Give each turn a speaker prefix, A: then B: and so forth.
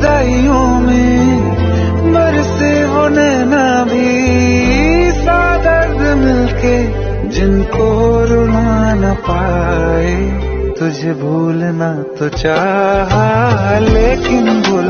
A: जुदाइयों में बरसे वो नैना भी, साथ दर्द मिलके जिनको रुला न पाए। तुझे भूलना तो चाहा लेकिन भूल